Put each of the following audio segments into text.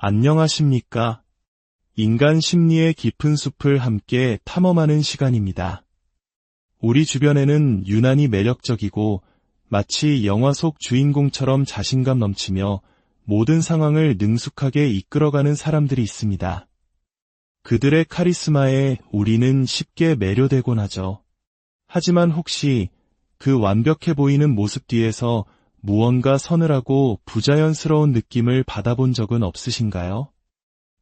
안녕하십니까? 인간 심리의 깊은 숲을 함께 탐험하는 시간입니다. 우리 주변에는 유난히 매력적이고 마치 영화 속 주인공처럼 자신감 넘치며 모든 상황을 능숙하게 이끌어가는 사람들이 있습니다. 그들의 카리스마에 우리는 쉽게 매료되곤 하죠. 하지만 혹시 그 완벽해 보이는 모습 뒤에서 무언가 서늘하고 부자연스러운 느낌을 받아본 적은 없으신가요?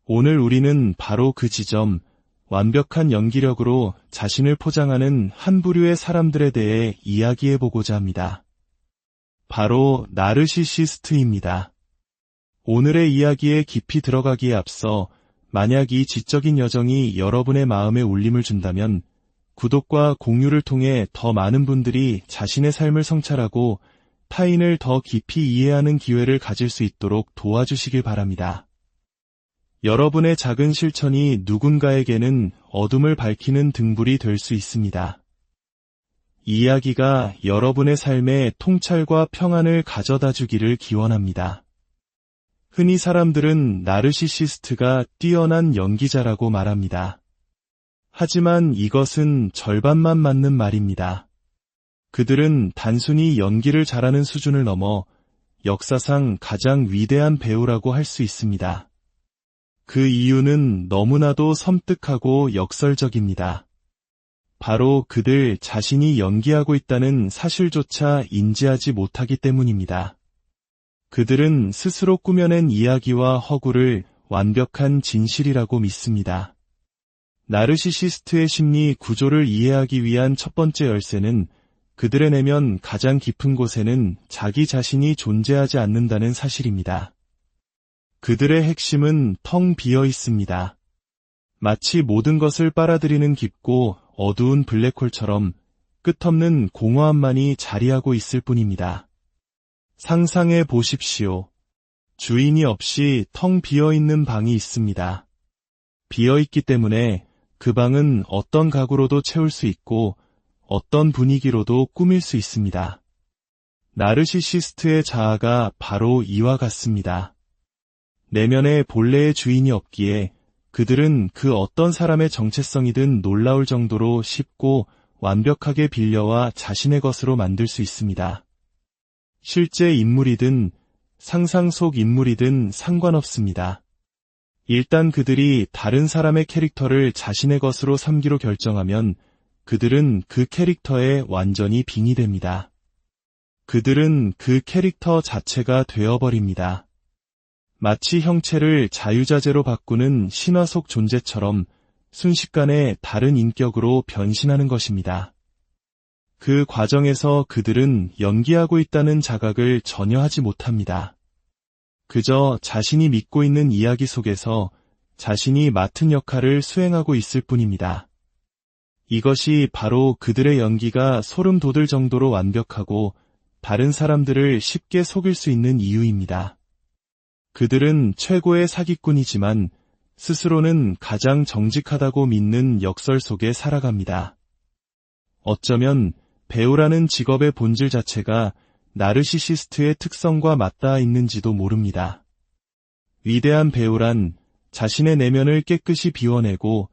오늘 우리는 바로 그 지점, 완벽한 연기력으로 자신을 포장하는 한 부류의 사람들에 대해 이야기해보고자 합니다. 바로 나르시시스트입니다. 오늘의 이야기에 깊이 들어가기에 앞서 만약 이 지적인 여정이 여러분의 마음에 울림을 준다면 구독과 공유를 통해 더 많은 분들이 자신의 삶을 성찰하고 타인을 더 깊이 이해하는 기회를 가질 수 있도록 도와주시길 바랍니다. 여러분의 작은 실천이 누군가에게는 어둠을 밝히는 등불이 될 수 있습니다. 이 이야기가 여러분의 삶에 통찰과 평안을 가져다 주기를 기원합니다. 흔히 사람들은 나르시시스트가 뛰어난 연기자라고 말합니다. 하지만 이것은 절반만 맞는 말입니다. 그들은 단순히 연기를 잘하는 수준을 넘어 역사상 가장 위대한 배우라고 할 수 있습니다. 그 이유는 너무나도 섬뜩하고 역설적입니다. 바로 그들 자신이 연기하고 있다는 사실조차 인지하지 못하기 때문입니다. 그들은 스스로 꾸며낸 이야기와 허구를 완벽한 진실이라고 믿습니다. 나르시시스트의 심리 구조를 이해하기 위한 첫 번째 열쇠는 그들의 내면 가장 깊은 곳에는 자기 자신이 존재하지 않는다는 사실입니다. 그들의 핵심은 텅 비어 있습니다. 마치 모든 것을 빨아들이는 깊고 어두운 블랙홀처럼 끝없는 공허함만이 자리하고 있을 뿐입니다. 상상해 보십시오. 주인이 없이 텅 비어 있는 방이 있습니다. 비어 있기 때문에 그 방은 어떤 가구로도 채울 수 있고 어떤 분위기로도 꾸밀 수 있습니다. 나르시시스트의 자아가 바로 이와 같습니다. 내면에 본래의 주인이 없기에 그들은 그 어떤 사람의 정체성이든 놀라울 정도로 쉽고 완벽하게 빌려와 자신의 것으로 만들 수 있습니다. 실제 인물이든 상상 속 인물이든 상관없습니다. 일단 그들이 다른 사람의 캐릭터를 자신의 것으로 삼기로 결정하면 그들은 그 캐릭터에 완전히 빙의됩니다. 그들은 그 캐릭터 자체가 되어버립니다. 마치 형체를 자유자재로 바꾸는 신화 속 존재처럼 순식간에 다른 인격으로 변신하는 것입니다. 그 과정에서 그들은 연기하고 있다는 자각을 전혀 하지 못합니다. 그저 자신이 믿고 있는 이야기 속에서 자신이 맡은 역할을 수행하고 있을 뿐입니다. 이것이 바로 그들의 연기가 소름 돋을 정도로 완벽하고 다른 사람들을 쉽게 속일 수 있는 이유입니다. 그들은 최고의 사기꾼이지만 스스로는 가장 정직하다고 믿는 역설 속에 살아갑니다. 어쩌면 배우라는 직업의 본질 자체가 나르시시스트의 특성과 맞닿아 있는지도 모릅니다. 위대한 배우란 자신의 내면을 깨끗이 비워내고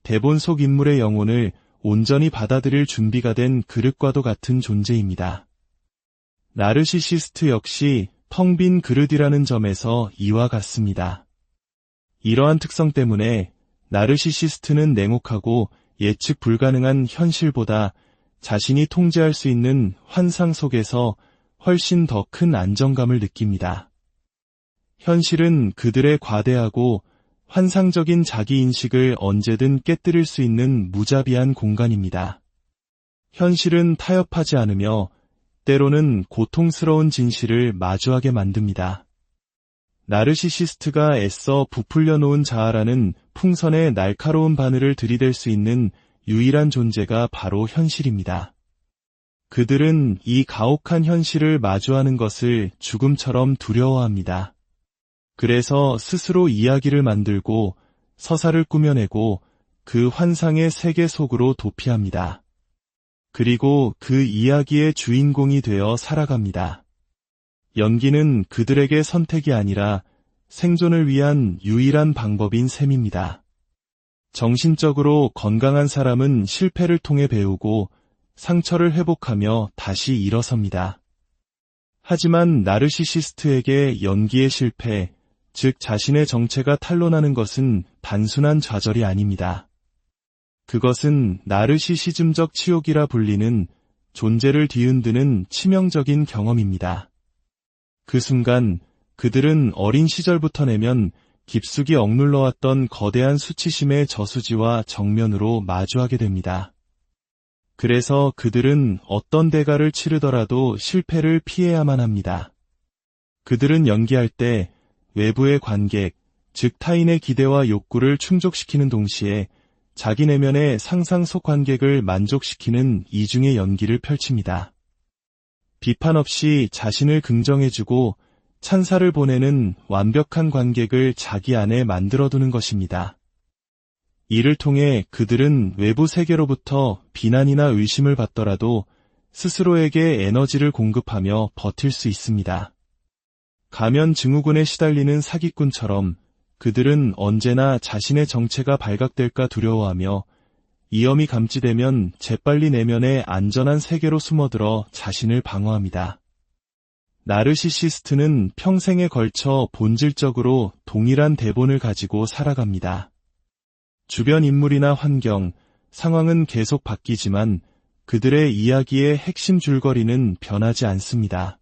대본 속 인물의 영혼을 온전히 받아들일 준비가 된 그릇과도 같은 존재입니다. 나르시시스트 역시 텅 빈 그릇이라는 점에서 이와 같습니다. 이러한 특성 때문에 나르시시스트는 냉혹하고 예측 불가능한 현실보다 자신이 통제할 수 있는 환상 속에서 훨씬 더 큰 안정감을 느낍니다. 현실은 그들의 과대하고 환상적인 자기인식을 언제든 깨뜨릴 수 있는 무자비한 공간입니다. 현실은 타협하지 않으며 때로는 고통스러운 진실을 마주하게 만듭니다. 나르시시스트가 애써 부풀려 놓은 자아라는 풍선의 날카로운 바늘을 들이댈 수 있는 유일한 존재가 바로 현실입니다. 그들은 이 가혹한 현실을 마주하는 것을 죽음처럼 두려워합니다. 그래서 스스로 이야기를 만들고 서사를 꾸며내고 그 환상의 세계 속으로 도피합니다. 그리고 그 이야기의 주인공이 되어 살아갑니다. 연기는 그들에게 선택이 아니라 생존을 위한 유일한 방법인 셈입니다. 정신적으로 건강한 사람은 실패를 통해 배우고 상처를 회복하며 다시 일어섭니다. 하지만 나르시시스트에게 연기의 실패, 즉 자신의 정체가 탄로나는 것은 단순한 좌절이 아닙니다. 그것은 나르시시즘적 치욕이라 불리는 존재를 뒤흔드는 치명적인 경험입니다. 그 순간 그들은 어린 시절부터 내면 깊숙이 억눌러왔던 거대한 수치심의 저수지와 정면으로 마주하게 됩니다. 그래서 그들은 어떤 대가를 치르더라도 실패를 피해야만 합니다. 그들은 연기할 때 외부의 관객, 즉 타인의 기대와 욕구를 충족시키는 동시에 자기 내면의 상상 속 관객을 만족시키는 이중의 연기를 펼칩니다. 비판 없이 자신을 긍정해주고 찬사를 보내는 완벽한 관객을 자기 안에 만들어두는 것입니다. 이를 통해 그들은 외부 세계로부터 비난이나 의심을 받더라도 스스로에게 에너지를 공급하며 버틸 수 있습니다. 가면 증후군에 시달리는 사기꾼처럼 그들은 언제나 자신의 정체가 발각될까 두려워하며 위험이 감지되면 재빨리 내면의 안전한 세계로 숨어들어 자신을 방어합니다. 나르시시스트는 평생에 걸쳐 본질적으로 동일한 대본을 가지고 살아갑니다. 주변 인물이나 환경, 상황은 계속 바뀌지만 그들의 이야기의 핵심 줄거리는 변하지 않습니다.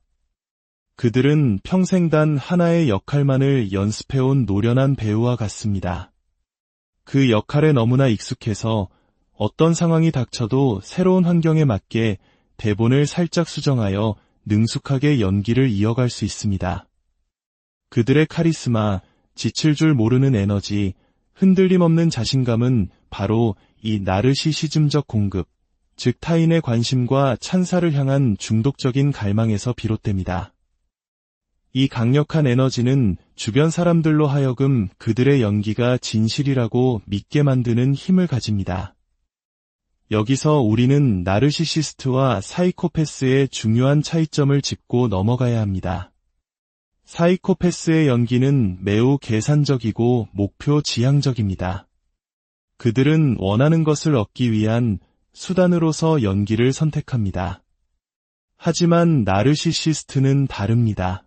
그들은 평생 단 하나의 역할만을 연습해온 노련한 배우와 같습니다. 그 역할에 너무나 익숙해서 어떤 상황이 닥쳐도 새로운 환경에 맞게 대본을 살짝 수정하여 능숙하게 연기를 이어갈 수 있습니다. 그들의 카리스마, 지칠 줄 모르는 에너지, 흔들림 없는 자신감은 바로 이 나르시시즘적 공급, 즉 타인의 관심과 찬사를 향한 중독적인 갈망에서 비롯됩니다. 이 강력한 에너지는 주변 사람들로 하여금 그들의 연기가 진실이라고 믿게 만드는 힘을 가집니다. 여기서 우리는 나르시시스트와 사이코패스의 중요한 차이점을 짚고 넘어가야 합니다. 사이코패스의 연기는 매우 계산적이고 목표 지향적입니다. 그들은 원하는 것을 얻기 위한 수단으로서 연기를 선택합니다. 하지만 나르시시스트는 다릅니다.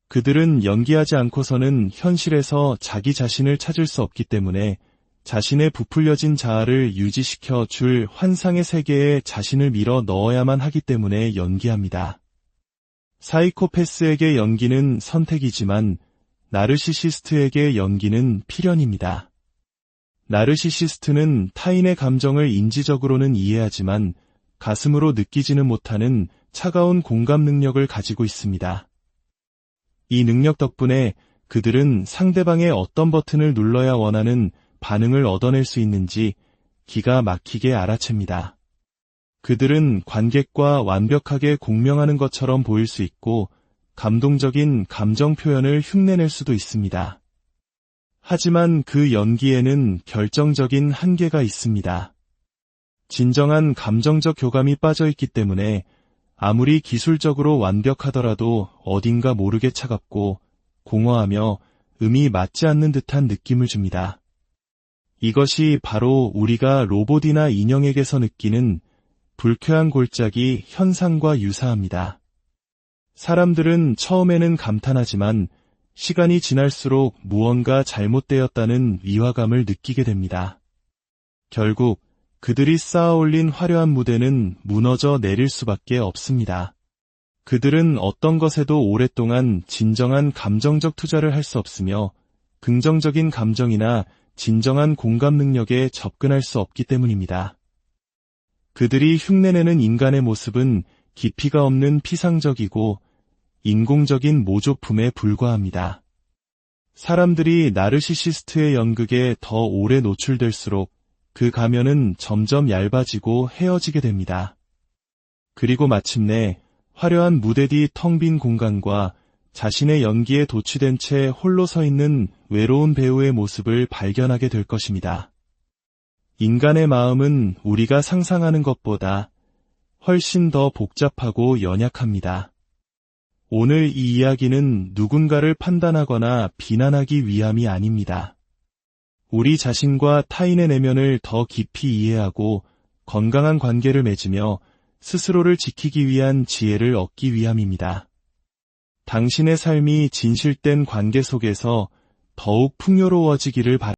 그들은 연기하지 않고서는 현실에서 자기 자신을 찾을 수 없기 때문에 자신의 부풀려진 자아를 유지시켜 줄 환상의 세계에 자신을 밀어 넣어야만 하기 때문에 연기합니다. 사이코패스에게 연기는 선택이지만 나르시시스트에게 연기는 필연입니다. 나르시시스트는 타인의 감정을 인지적으로는 이해하지만 가슴으로 느끼지는 못하는 차가운 공감 능력을 가지고 있습니다. 이 능력 덕분에 그들은 상대방의 어떤 버튼을 눌러야 원하는 반응을 얻어낼 수 있는지 기가 막히게 알아챕니다. 그들은 관객과 완벽하게 공명하는 것처럼 보일 수 있고 감동적인 감정 표현을 흉내낼 수도 있습니다. 하지만 그 연기에는 결정적인 한계가 있습니다. 진정한 감정적 교감이 빠져있기 때문에 아무리 기술적으로 완벽하더라도 어딘가 모르게 차갑고 공허하며 음이 맞지 않는 듯한 느낌을 줍니다. 이것이 바로 우리가 로봇이나 인형에게서 느끼는 불쾌한 골짜기 현상과 유사합니다. 사람들은 처음에는 감탄하지만 시간이 지날수록 무언가 잘못되었다는 위화감을 느끼게 됩니다. 결국 그들이 쌓아올린 화려한 무대는 무너져 내릴 수밖에 없습니다. 그들은 어떤 것에도 오랫동안 진정한 감정적 투자를 할 수 없으며 긍정적인 감정이나 진정한 공감 능력에 접근할 수 없기 때문입니다. 그들이 흉내내는 인간의 모습은 깊이가 없는 피상적이고 인공적인 모조품에 불과합니다. 사람들이 나르시시스트의 연극에 더 오래 노출될수록 그 가면은 점점 얇아지고 헤어지게 됩니다. 그리고 마침내 화려한 무대 뒤 텅 빈 공간과 자신의 연기에 도취된 채 홀로 서 있는 외로운 배우의 모습을 발견하게 될 것입니다. 인간의 마음은 우리가 상상하는 것보다 훨씬 더 복잡하고 연약합니다. 오늘 이 이야기는 누군가를 판단하거나 비난하기 위함이 아닙니다. 우리 자신과 타인의 내면을 더 깊이 이해하고 건강한 관계를 맺으며 스스로를 지키기 위한 지혜를 얻기 위함입니다. 당신의 삶이 진실된 관계 속에서 더욱 풍요로워지기를 바랍니다.